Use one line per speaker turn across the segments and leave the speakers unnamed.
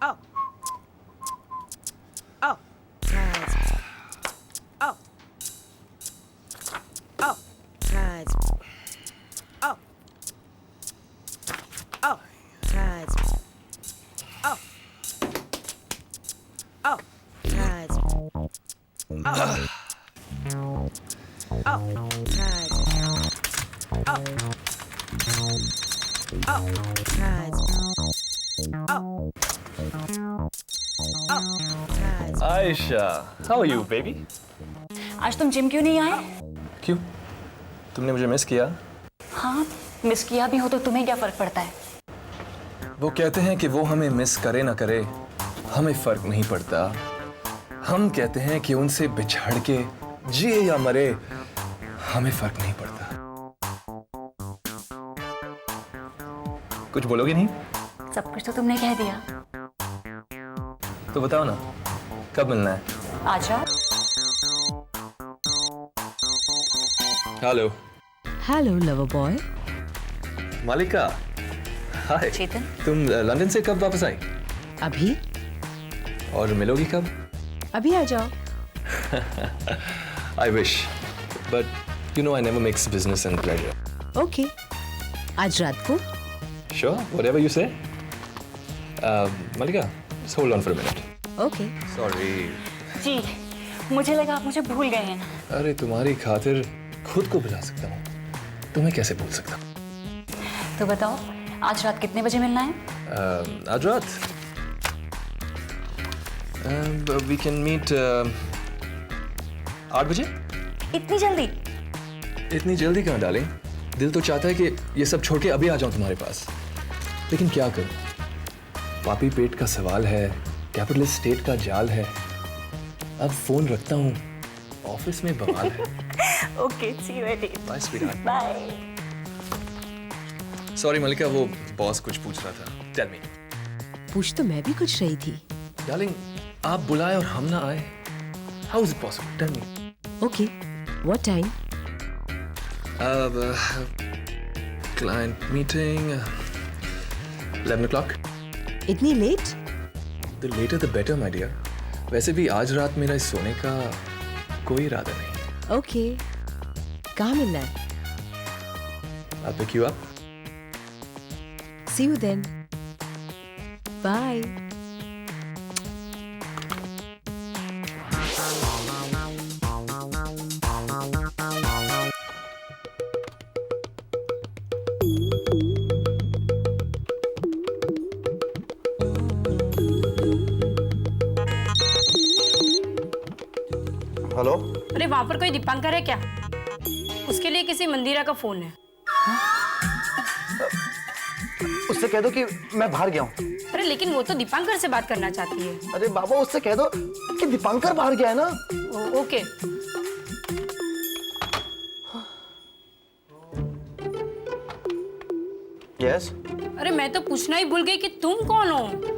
Oh. Oh. Guys. Oh. Oh. Guys. Oh. Oh. Guys. Oh. Oh. Guys. Oh. Oh. Guys. Oh. Oh. Guys. Oh. Oh. Guys.
Ayesha, how are you, baby?
आज तुम gym क्यों नहीं आए?
क्यों? तुमने मुझे miss किया?
हाँ, मिस किया भी हो तो तुम्हें क्या फर्क पड़ता है?
वो कहते हैं कि वो हमें मिस करे ना करे, हमें फर्क नहीं पड़ता। हम कहते हैं कि उनसे बिछड़ के जिए या मरे, हमें फर्क नहीं पड़ता। कुछ बोलोगे नहीं?
सब कुछ तो तुमने कह दिया।
तो बताओ ना, कब मिलना है?
आ जाओ।
हेलो।
Hello, lover boy.
मालिका, हाय।
चेतन,
तुम लंदन से कब वापस आई?
अभी?
और मिलोगी कब?
अभी आ जाओ।
I wish, but you know I never mix business and pleasure.
Okay. आज रात को?
Sure, whatever you say. Malika, just hold on for a minute.
Okay.
Sorry.
जी, मुझे लगा आप मुझे भूल गए हैं।
अरे तुम्हारी खातिर खुद को भुला सकता हूँ, तुम्हें कैसे भूल सकता हूँ?
तो बताओ, आज रात कितने बजे मिलना है?
आज रात? We can meet 8 बजे?
इतनी जल्दी?
इतनी जल्दी कहाँ डालें? दिल तो चाहता है कि ये सब छोड़ के अभी आ जाऊं तुम्हारे पास, लेकिन क्या करूं? पापी पेट का सवाल है, कैपिटलिस्ट स्टेट का जाल है। अब फोन रखता हूं, ऑफिस में बवाल है।
Okay, see you at 8।
Bye sweetheart.
Bye.
Sorry Mallika, वो बॉस कुछ पूछ रहा था। Tell me.
पूछ तो मैं भी कुछ रही थी।
डार्लिंग, आप बुलाए और हम ना आए, how is it possible? Tell me.
Okay. What time?
Client meeting 11 o'clock.
इतनी late?
The later the better, my dear. वैसे भी आज रात मेरा इस सोने का कोई इरादा नहीं।
Okay. कहाँ मिलना है?
I'll pick you up.
See you then. Bye.
Hello.
अरे वहाँ पर कोई दीपांकर है क्या? उसके लिए किसी मंदिरा का फोन है।
उससे कह दो कि मैं बाहर गया हूँ।
अरे लेकिन वो तो दीपांकर से बात करना चाहती है।
अरे बाबा, उससे कह दो कि दीपांकर बाहर गया है ना।
ओके।
यस।
अरे मैं तो पूछना ही भूल गई कि तुम कौन हो।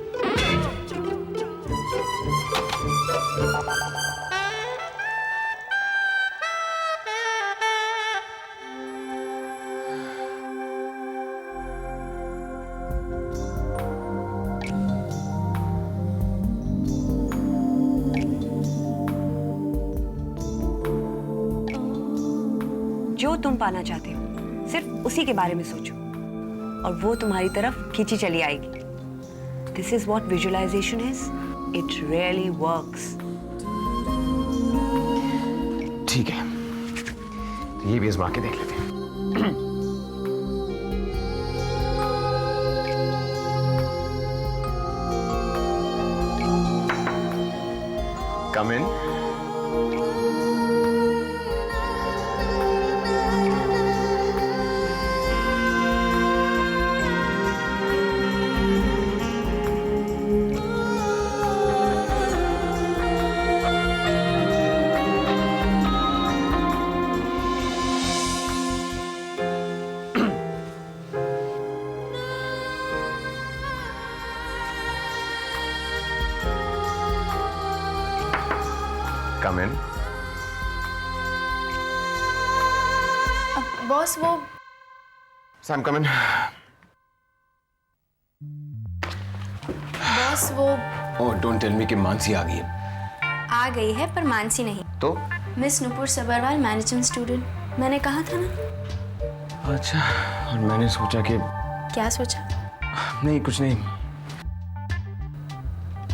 जो तुम पाना चाहते हो सिर्फ उसी के बारे में सोचो और वो तुम्हारी तरफ खींची चली आएगी। This is what visualisation is. It really works.
ठीक है, तो ये भी आजमा के देख लेते हैं। कम इन। Come in.
बॉस वो
Sam, come in.
बस वो
ओह डोंट टेल मी कि मानसी आ गई है।
आ गई है पर मानसी नहीं,
तो
miss Nupur Sabharwal, management student. मैंने कहा था ना।
अच्छा, और मैंने सोचा कि
क्या सोचा?
नहीं कुछ नहीं।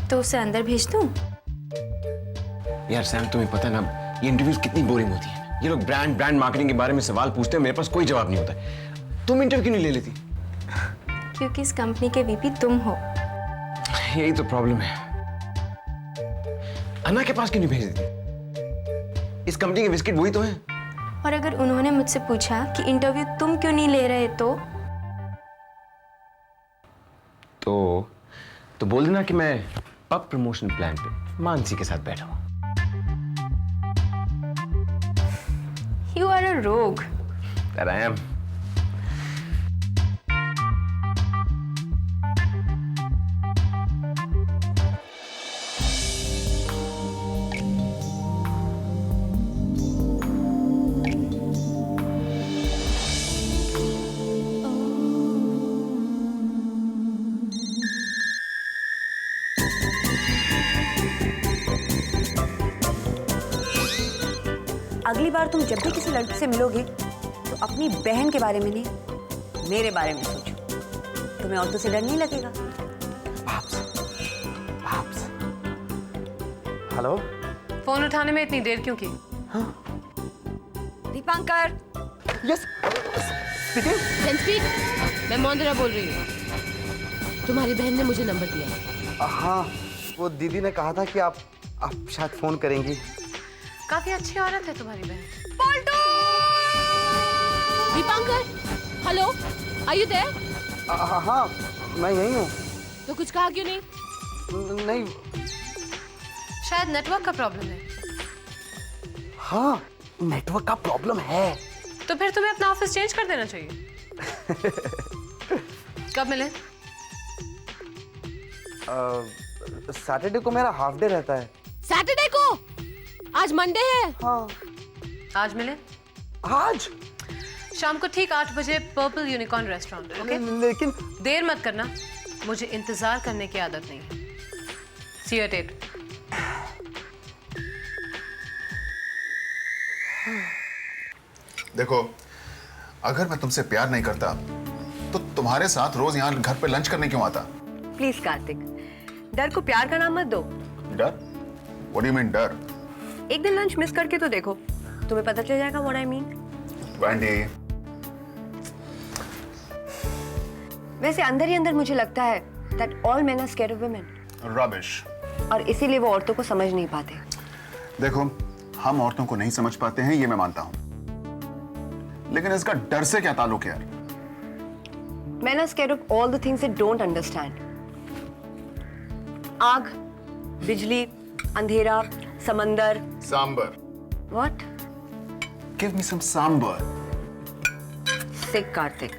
तो उसे अंदर भेज दूं?
यार सैम तुम्हें पता है ना ये इंटरव्यूज कितनी बोरिंग होती है। ये लोग ब्रांड मार्केटिंग के बारे में सवाल पूछते हैं, मेरे पास कोई जवाब नहीं होता। तुम इंटरव्यू क्यों नहीं ले लेती?
क्योंकि इस कंपनी के वीपी तुम हो।
यही तो प्रॉब्लम है। अन्ना के पास क्यों नहीं भेज देती? इस कंपनी के बिस्किट वही तो है।
और अगर उन्होंने मुझसे पूछा कि इंटरव्यू तुम क्यों नहीं ले रहे
तो बोल देना कि मैं पब प्रमोशन प्लान पे मानसी के साथ बैठा हूं।
यू आर अ रोग।
That I am.
अगली बार तुम जब भी किसी लड़की से मिलोगे तो अपनी बहन के बारे में नहीं, मेरे बारे में सोचो। तुम्हें औरतों से डर नहीं लगेगा।
हेलो,
फोन उठाने में इतनी देर क्यों की?
दीपांकर।
Yes
speak. मैं मोंदरा बोल रही हूँ। तुम्हारी बहन ने मुझे नंबर दिया है।
हाँ, वो दीदी ने कहा था कि आप शायद फोन करेंगी।
काफी अच्छी औरत है तुम्हारी बहन।
Dipankar, hello, are you there?
हाँ, मैं यही हूँ।
तो कुछ कहा क्यों नहीं?
नहीं।
शायद नेटवर्क का प्रॉब्लम है।
हाँ, नेटवर्क का प्रॉब्लम है।
तो फिर तुम्हें अपना ऑफिस चेंज कर देना चाहिए। कब मिले?
सैटरडे को मेरा हाफ डे रहता है।
सैटरडे को? आज मंडे है।
हाँ।
आज मिले?
आज?
शाम को ठीक 8 बजे पर्पल यूनिकॉर्न रेस्टोरेंट, ओके?
लेकिन
देर मत करना, मुझे इंतजार करने की आदत नहीं है। सी यू एट 8।
देखो, अगर मैं तुमसे प्यार नहीं करता तो तुम्हारे साथ रोज यहाँ घर पे लंच करने क्यों आता?
प्लीज कार्तिक, डर को प्यार का नाम मत दो।
डर? What do you mean डर?
एक दिन लंच मिस करके तो देखो, तुम्हें पता चल जाएगा what I mean।
वैंडी,
वैसे अंदर ही अंदर मुझे लगता है that all men are scared of women।
rubbish।
और इसीलिए वो औरतों को समझ नहीं पाते।
देखो, हम औरतों को नहीं समझ पाते हैं, ये मैं मानता हूँ, लेकिन इसका डर से क्या ताल्लुक है यार?
Men are scared of all the things they don't understand। आग, बिजली, अंधेरा, समंदर।
Sambar.
What?
Give me some sambar.
Sick Kartik.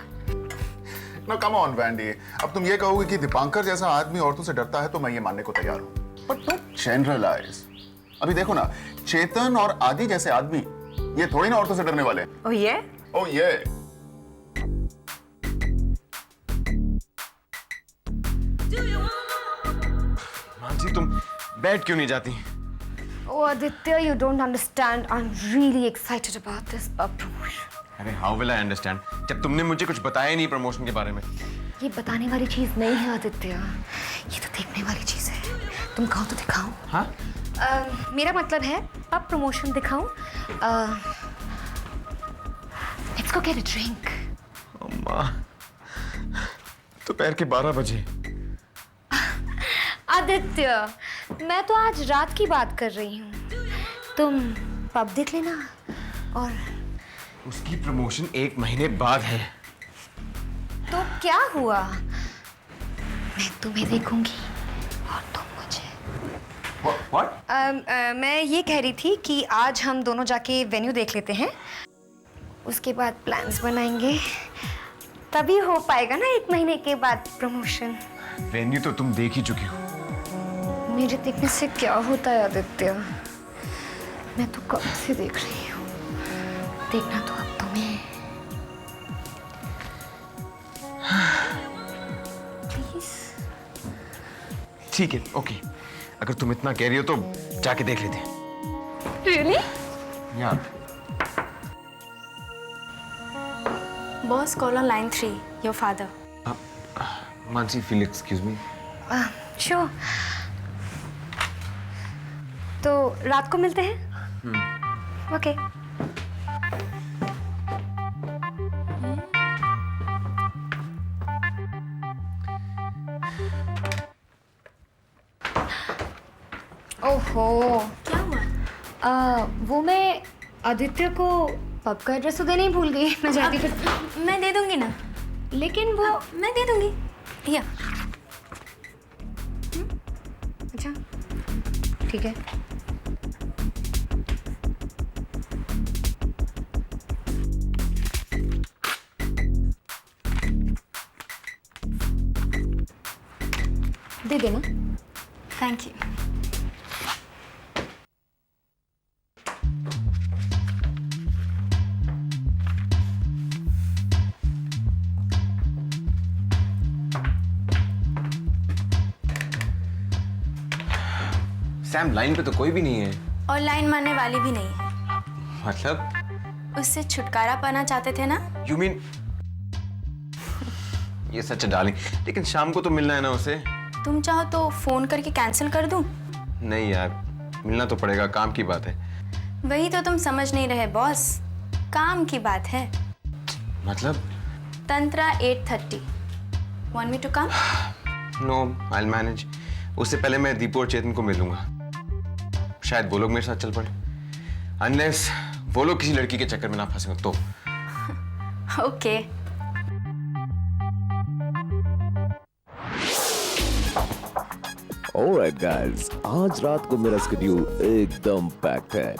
Now come on Wendy, अब तुम ये कहोगे कि दीपांकर जैसा आदमी औरतों से डरता है तो मैं ये मानने को तैयार हूँ। पर तुम जनरलाइज। अभी देखो ना, चेतन और आदि जैसे आदमी ये थोड़ी ना औरतों से डरने वाले।
Oh yeah?
Oh yeah।
Mansi तुम बैठ क्यों नहीं जाती?
Oh Aditya, you don't understand. I'm really excited about this promotion.
अरे हाउ विल आई अंडरस्टैंड जब तुमने मुझे कुछ बताया नहीं प्रमोशन के बारे में।
ये बताने वाली चीज नहीं है आदित्य, ये तो देखने वाली चीज है। तुम कहो तो दिखाओ।
हाँ?
मेरा मतलब है अब प्रमोशन दिखाऊं। Let's go get a drink.
अम्मा, दोपहर के 12 बजे।
आदित्य, मैं तो आज रात की बात कर रही हूँ। तुम पब देख लेना। और
उसकी प्रमोशन 1 महीने बाद है।
तो क्या हुआ? मैं तुम्हें देखूंगी और तुम मुझे।
What?
मैं ये कह रही थी कि आज हम दोनों जाके वेन्यू देख लेते हैं, उसके बाद प्लान्स बनाएंगे, तभी हो पाएगा ना 1 महीने के बाद प्रमोशन।
वेन्यू तो तुम देख ही चुकी हो।
मेरे देखने से क्या होता है आदित्य? मैं तो कब से देख रही हूँ, देखना तो अब तुम्हें। प्लीज।
ठीक है, ओके। अगर तुम इतना कह रही हो तो जाके देख लेते हैं।
Really?
यार
boss call on line 3, your father.
Mansi, feel excuse me.
Sure. तो रात को मिलते हैं? ओके। ओहो,
क्या हुआ?
वो मैं आदित्य को पब का एड्रेस तो देना ही भूल गई। मैं जाती फिर।
मैं दे दूंगी ना।
लेकिन वो
मैं दे दूंगी। या
अच्छा ठीक है। दे देना।
Thank you.
सैम, लाइन पे तो कोई भी नहीं है।
और लाइन मारने वाली भी नहीं है।
मतलब
उससे छुटकारा पाना चाहते थे ना?
You mean? ये सच है डार्लिंग, लेकिन शाम को तो मिलना है ना उसे।
तुम चाहो तो फोन करके कैंसिल कर दूं?
नहीं यार, मिलना तो पड़ेगा, काम की बात है।
वही तो तुम समझ नहीं रहे बॉस, काम की बात है।
मतलब?
Tantra 8:30। Want me to come?
No, I will manage. उससे पहले मैं दीपू और चेतन को मिलूंगा। शायद वो लोग मेरे साथ चल पड़े, अनलेस वो लोग किसी लड़की के चक्कर में ना फंसे तो।
ओके।
ऑलराइट गाइस, आज रात को मेरा शेड्यूल एकदम पैक्ड है।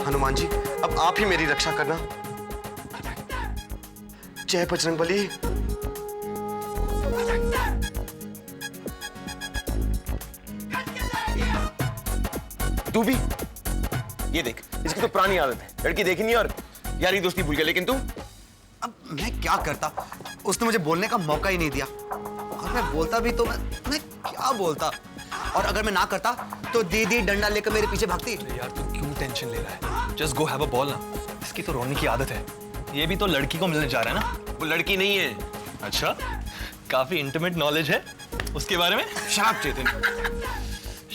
हनुमान जी, अब आप ही मेरी रक्षा करना। जय बजरंगबली।
तू भी ये देख, इसकी तो पुरानी आदत है, लड़की देखी नहीं और यारी दोस्ती भूल गया। लेकिन तू?
अब मैं क्या करता, उसने मुझे बोलने का मौका ही नहीं दिया। और मैं बोलता भी तो मैं क्या बोलता। और अगर मैं ना करता तो दीदी डंडा लेकर मेरे पीछे भागती।
यार तू क्यों टेंशन ले रहा है? Just go have a ball ना। इसकी तो रोने की आदत है। ये भी तो लड़की को मिलने जा रहा है ना।
वो लड़की नहीं है।
अच्छा, काफी इंटीमेट नॉलेज है उसके बारे में।
शराब चेतन।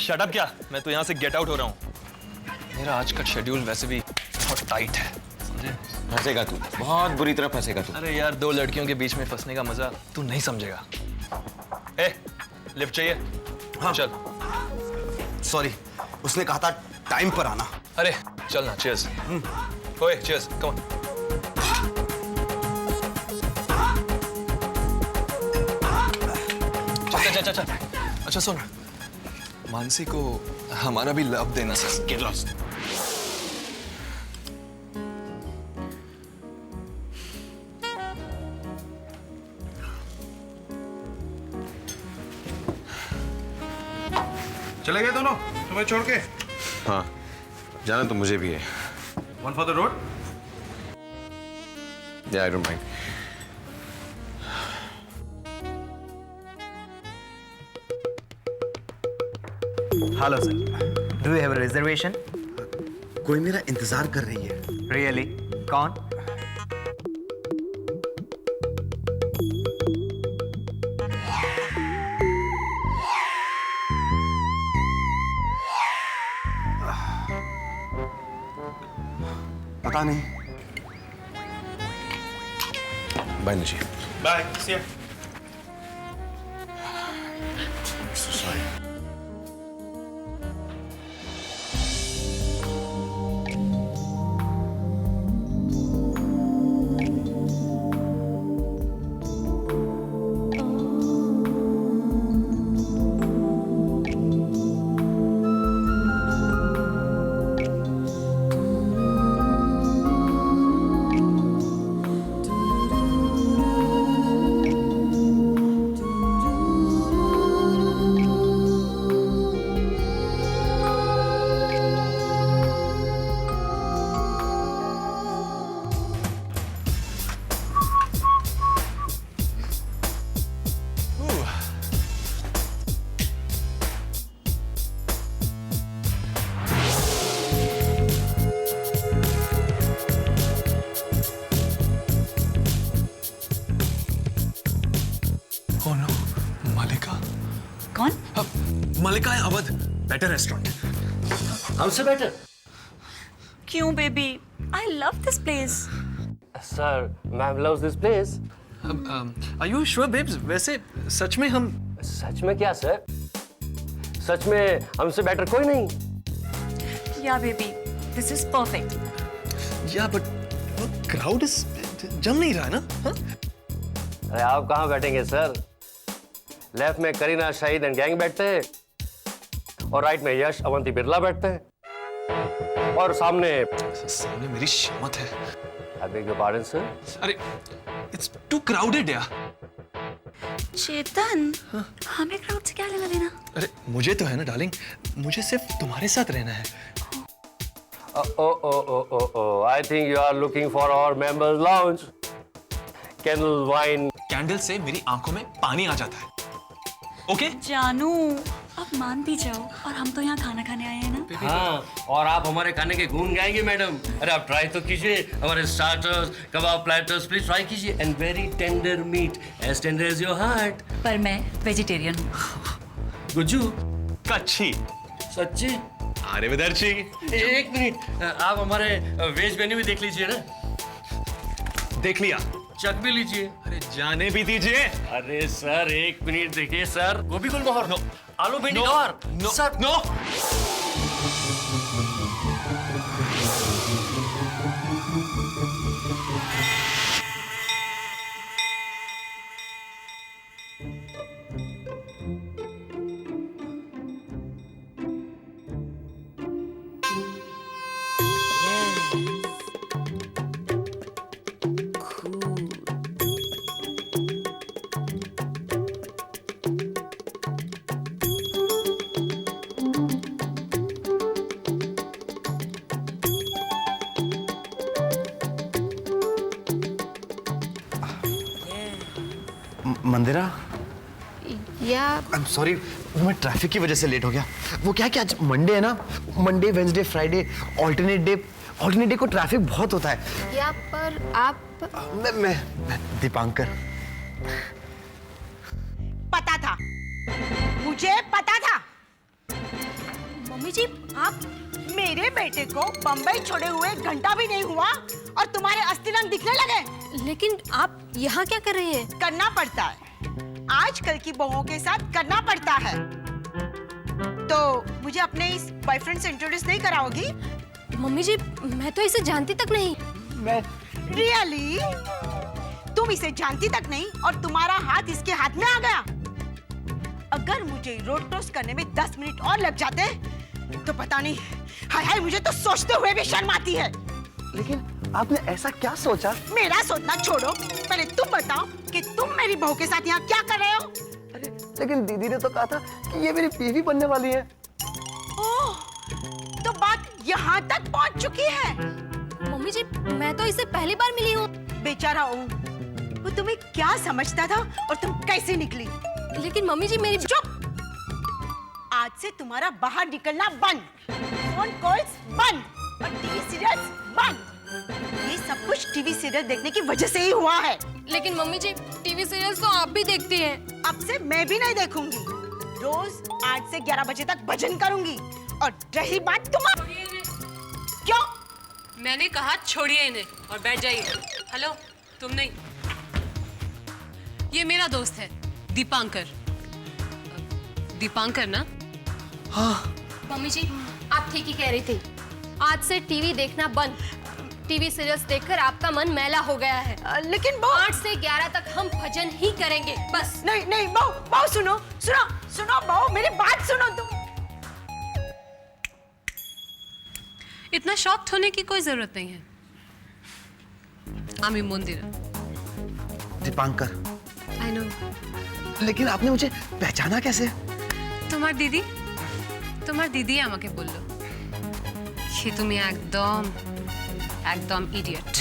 शट अप क्या? मैं तो यहाँ से गेट आउट हो रहा हूँ। मेरा आज का शेड्यूल वैसे भी बहुत टाइट है, समझे?
फंसेगा तू, बहुत बुरी तरह फंसेगा तू।
अरे यार, दो लड़कियों के बीच में फंसने का मजा तू नहीं समझेगा। ए, लिफ्ट चाहिए?
हाँ।
चल।
सॉरी, उसने कहा था टाइम पर आना।
अरे चल ना, चीयर्स। ओए चीयर्स, कम ऑन। चल। अच्छा सुन, मानसी को हमारा भी लव देना।
Get lost.
चले गए दोनों तुम्हें छोड़ के?
हाँ, जाना तो मुझे भी है।
One for the road?
Yeah, I don't mind.
Hello sir, do you have a reservation?
कोई मेरा इंतजार कर रही है।
रियली? कौन?
पता नहीं।
Bye Nishi.
Bye, see you.
Mallika Awadh better restaurant.
हमसे बेटर?
क्यों baby? I love this place.
Sir, ma'am loves this place.
Are you sure babes? वैसे सच में हम
सच में क्या सर? सच में हमसे बेटर कोई नहीं।
या बेबी, दिस इज परफेक्ट।
या बट क्राउड इज जम नहीं रहा है ना? हाँ?
अरे आप कहाँ बैठेंगे सर? लेफ्ट में करीना शाहिद एंड गैंग बैठते हैं और राइट में यश अवंती बिरला बैठते हैं और सामने
मेरी शामत है।
I beg your pardon sir.
अरे इट्स टू क्राउडेड यार।
चेतन, हमें क्राउड से क्या लेना देना?
अरे मुझे तो है ना डार्लिंग, मुझे सिर्फ तुम्हारे साथ रहना है।
I think you are looking for our members lounge. Candle wine.
Candle से मेरी आंखों में पानी आ जाता है। ओके?
जानू, अब मान भी जाओ, और हम तो यहाँ खाना खाने आए हैं ना।
हाँ, और आप हमारे खाने के गुण गाएंगे मैडम। अरे आप ट्राई तो कीजिए हमारे starters, kebab platters, please try कीजिए। And very tender meat, as tender as your heart.
पर मैं वेजिटेरियन हूँ।
गुज्जू,
कच्छी,
सच्ची?
अरे विदर्ची।
एक मिनट, आप हमारे वेज मेन्यू भी देख लीजिए ना।
देख लिया।
चख भी लीजिए।
अरे जाने भी दीजिए।
अरे सर, एक मिनट देखिए सर। गोभी गुलमोहर, नो। आलू भिंडी गवार,
no
sir,
no.
Mandira,
yeah
I am sorry, मैं ट्रैफिक की वजह से लेट हो गया। वो क्या कि आज मंडे है ना, Monday Wednesday Friday alternate day को ट्रैफिक बहुत होता है।
या पर आप
मैं दीपांकर।
पता था, मुझे पता था।
मम्मी जी, आप
मेरे बेटे को बंबई छोड़े हुए घंटा भी नहीं हुआ और तुम्हारे अस्थिरंग दिखने लगे।
लेकिन आप यहाँ क्या कर रही हैं?
करना पड़ता है, आजकल की बहुओं के साथ करना पड़ता है। तो मुझे अपने इस बॉयफ्रेंड से इंट्रोड्यूस नहीं कराओगी?
मम्मी जी, मैं तो इसे जानती तक नहीं।
मैं
रियली? तुम इसे जानती तक नहीं और तुम्हारा हाथ इसके हाथ में आ गया? अगर मुझे रोड क्रॉस करने में 10 मिनट और लग जाते तो पता नहीं। हाय हाय, मुझे तो सोचते हुए भी शर्म आती है।
लेकिन आपने ऐसा क्या सोचा?
मेरा सोचना छोड़ो, पहले तुम बताओ कि तुम मेरी बहू के साथ यहाँ क्या कर रहे हो?
अरे लेकिन दीदी ने तो कहा था कि ये मेरी बीवी बनने वाली है।
ओह, तो बात यहाँ तक पहुँच चुकी है।
मम्मी जी, मैं तो इसे पहली बार मिली हूँ।
बेचारा हूँ, वो तुम्हें क्या समझता था और तुम कैसे निकली?
लेकिन मम्मी जी, मेरी
चुप! आज से तुम्हारा बाहर निकलना बंद, फोन कॉल्स बंद और टीवी सीरियल्स बंद। ये सब कुछ टीवी सीरियल देखने की वजह से ही हुआ है।
लेकिन मम्मी जी, टीवी सीरियल्स तो आप भी देखती हैं।
अब से मैं भी नहीं देखूंगी। रोज 8 से 11 बजे तक भजन करूंगी। और रही बात तुम्हारी, क्यों?
मैंने कहा छोड़िए इन्हें और बैठ जाइए। हेलो, तुम नहीं। ये मेरा दोस्त है दीपांकर। दीपांकर ना?
हाँ।
मम्मी जी, आप ठीक ही कह रही थी। आज से टीवी देखना बंद। टीवी सीरियल्स देखकर आपका मन मैला हो गया है।
लेकिन बहू,
8 से 11 तक हम भजन ही करेंगे, बस।
नहीं नहीं बहू, सुनो सुनो सुनो बहू, मेरी बात सुनो तुम।
इतना शॉक्ड होने की कोई जरूरत नहीं है। आमी मंदिर।
दीपांकर।
I know.
लेकिन आपने मुझे पहचाना कैसे?
तुम्हारी दीदी আমাকে বললো कि তুমি একদম इडियट।